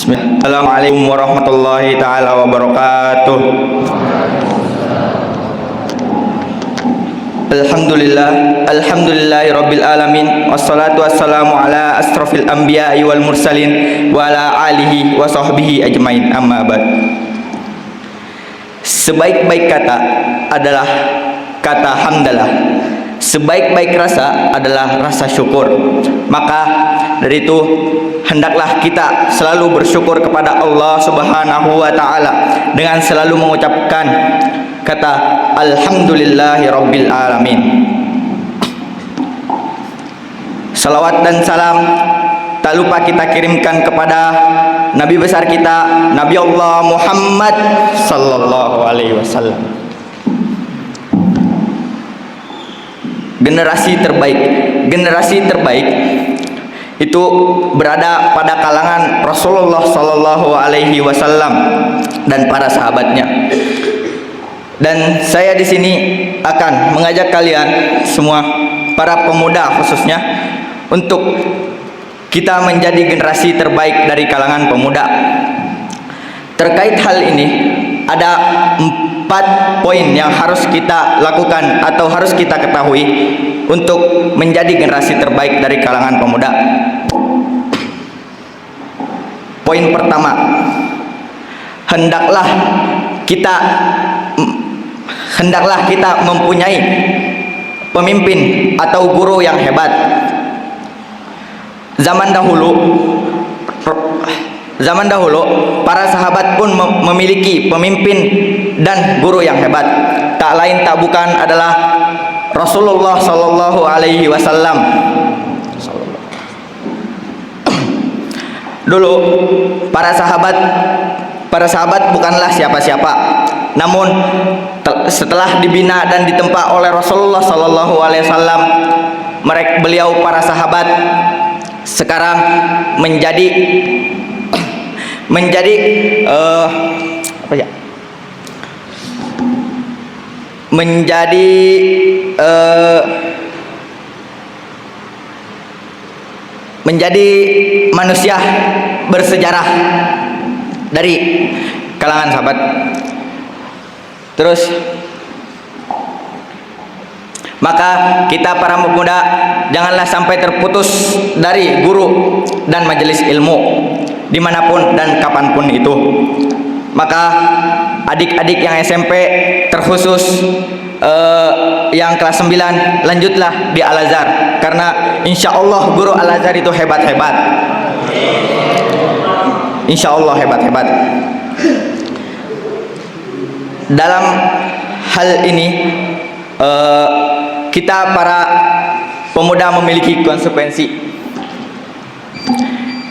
Assalamualaikum warahmatullahi taala wabarakatuh. Alhamdulillahi rabbil alamin, wassalatu wassalamu ala asrofil anbiya'i wal mursalin wa ala alihi wa sahbihi ajmain, amma ba'd. Sebaik-baik kata adalah kata hamdalah. Sebaik-baik rasa adalah rasa syukur. Maka dari itu hendaklah kita selalu bersyukur kepada Allah Subhanahu wa taala dengan selalu mengucapkan kata alhamdulillahi rabbil alamin. Salawat dan salam tak lupa kita kirimkan kepada Nabi besar kita, Nabi Allah Muhammad sallallahu alaihi wasallam. Generasi terbaik itu berada pada kalangan Rasulullah sallallahu alaihi wasallam dan para sahabatnya. Dan saya di sini akan mengajak kalian semua, para pemuda khususnya, untuk kita menjadi generasi terbaik dari kalangan pemuda. Terkait hal ini ada 4 poin yang harus kita lakukan atau harus kita ketahui untuk menjadi generasi terbaik dari kalangan pemuda. Poin pertama, hendaklah kita mempunyai pemimpin atau guru yang hebat. Zaman dahulu para sahabat pun memiliki pemimpin dan guru yang hebat. Tak lain tak bukan adalah Rasulullah sallallahu alaihi wasallam. Dulu para sahabat bukanlah siapa-siapa. Namun setelah dibina dan ditempa oleh Rasulullah sallallahu alaihi wasallam, beliau para sahabat sekarang menjadi manusia bersejarah dari kalangan sahabat. Terus maka kita para pemuda janganlah sampai terputus dari guru dan majelis ilmu dimanapun dan kapanpun itu. Maka adik-adik yang SMP terkhusus yang kelas 9 lanjutlah di Al-Azhar, karena insya Allah guru Al-Azhar itu hebat-hebat. Insya Allah hebat-hebat. Dalam hal ini kita para pemuda memiliki konsekuensi,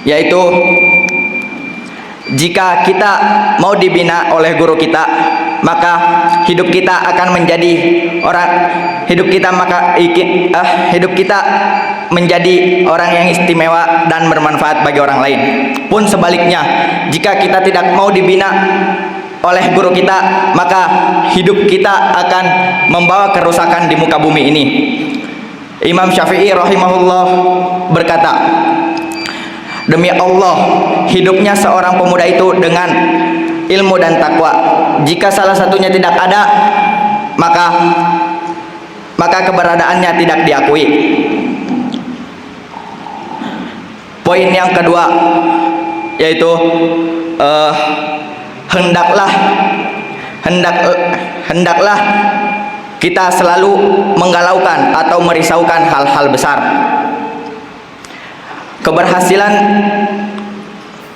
yaitu jika kita mau dibina oleh guru kita, maka hidup kita akan menjadi hidup kita menjadi orang yang istimewa dan bermanfaat bagi orang lain. Pun sebaliknya, jika kita tidak mau dibina oleh guru kita, maka hidup kita akan membawa kerusakan di muka bumi ini. Imam Syafi'i rahimahullah berkata, demi Allah, hidupnya seorang pemuda itu dengan ilmu dan takwa. Jika salah satunya tidak ada, maka keberadaannya tidak diakui. Poin yang kedua yaitu hendaklah kita selalu menggalaukan atau merisaukan hal-hal besar.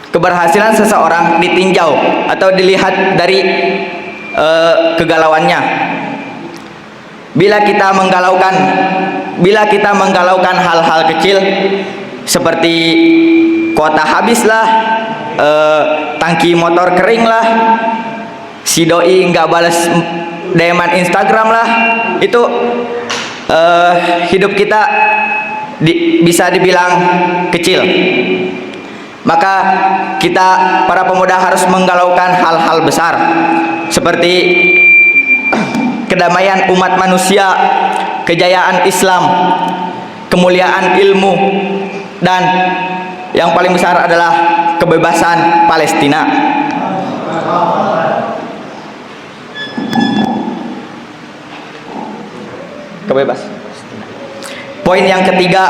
Keberhasilan seseorang ditinjau atau dilihat dari kegalauannya. Bila kita menggalaukan hal-hal kecil seperti kuota habislah, tangki motor kering lah, si doi nggak balas DM-an Instagram lah, itu hidup kita bisa dibilang kecil. Maka kita para pemuda harus menggalaukan hal-hal besar seperti kedamaian umat manusia, kejayaan Islam, kemuliaan ilmu, dan yang paling besar adalah kebebasan Palestina. Kebebas. Poin yang ketiga,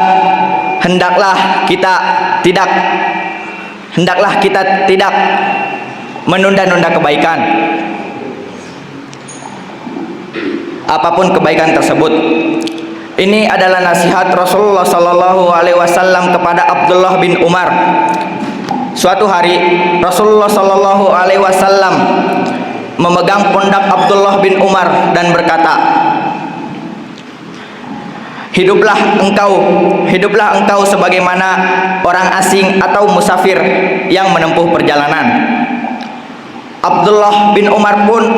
hendaklah kita tidak menunda-nunda kebaikan. Apapun kebaikan tersebut. Ini adalah nasihat Rasulullah sallallahu alaihi wasallam kepada Abdullah bin Umar. Suatu hari Rasulullah sallallahu alaihi wasallam memegang pundak Abdullah bin Umar dan berkata, Hiduplah engkau sebagaimana orang asing atau musafir yang menempuh perjalanan. Abdullah bin Umar pun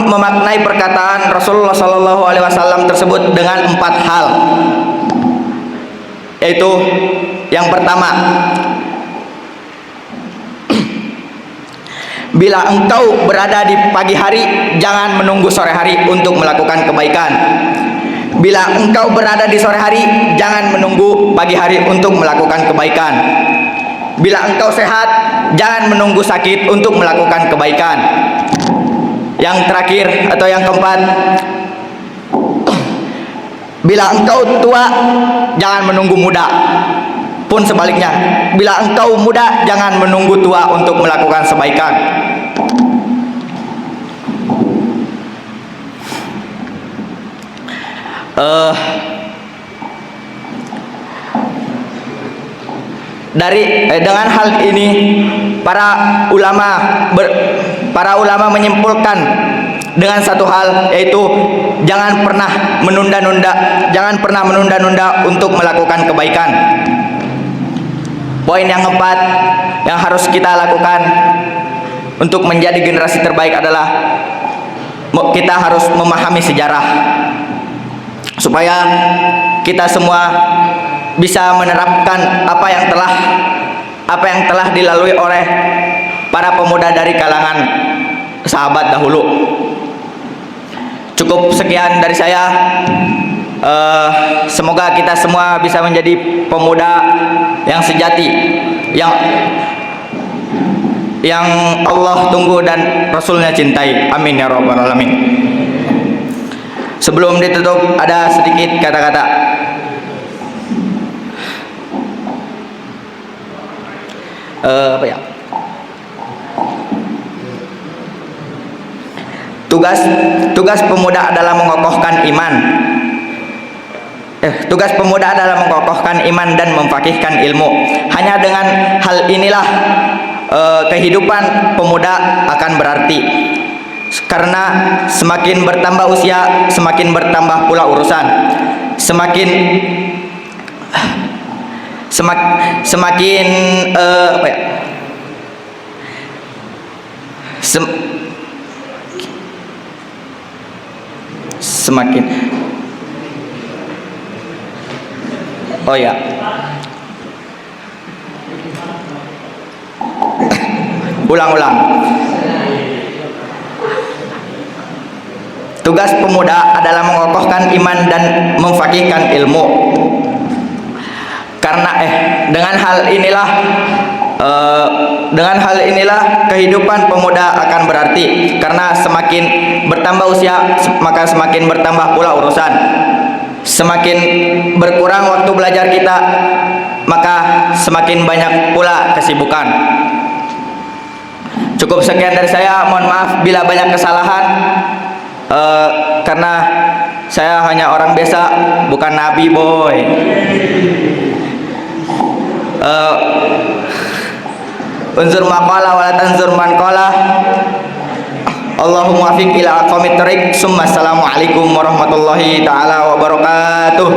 memaknai perkataan Rasulullah sallallahu alaihi wasallam tersebut dengan 4 hal. Yaitu yang pertama, bila engkau berada di pagi hari, jangan menunggu sore hari untuk melakukan kebaikan. Bila engkau berada di sore hari, jangan menunggu pagi hari untuk melakukan kebaikan. Bila engkau sehat, jangan menunggu sakit untuk melakukan kebaikan. Yang terakhir atau yang keempat, bila engkau tua, jangan menunggu muda. Pun sebaliknya, bila engkau muda, jangan menunggu tua untuk melakukan kebaikan. Dengan hal ini para ulama menyimpulkan dengan satu hal, yaitu jangan pernah menunda-nunda untuk melakukan kebaikan. Poin yang keempat yang harus kita lakukan untuk menjadi generasi terbaik adalah kita harus memahami sejarah supaya kita semua bisa menerapkan apa yang telah dilalui oleh para pemuda dari kalangan sahabat dahulu. Cukup sekian dari saya. Semoga kita semua bisa menjadi pemuda yang sejati, yang Allah tunggu dan Rasulnya cintai. Amin ya rabbal alamin. Sebelum ditutup, ada sedikit kata-kata. Tugas pemuda adalah mengokohkan iman. Tugas pemuda adalah mengokohkan iman dan memfaqihkan ilmu. Hanya dengan hal inilah kehidupan pemuda akan berarti. Karena semakin bertambah usia, semakin bertambah pula urusan. Semakin oh ya, ulang. Tugas pemuda adalah mengokohkan iman dan memfaqihkan ilmu. Karena dengan hal inilah kehidupan pemuda akan berarti. Karena semakin bertambah usia, maka semakin bertambah pula urusan. Semakin berkurang waktu belajar kita, maka semakin banyak pula kesibukan. Cukup sekian dari saya. Mohon maaf bila banyak kesalahan, karena saya hanya orang biasa, bukan nabi, boy. Unzur maqala wa la tanzur man qala. Allahumma fiq ila aqwamit thariq. Assalamualaikum warahmatullahi taala wabarakatuh.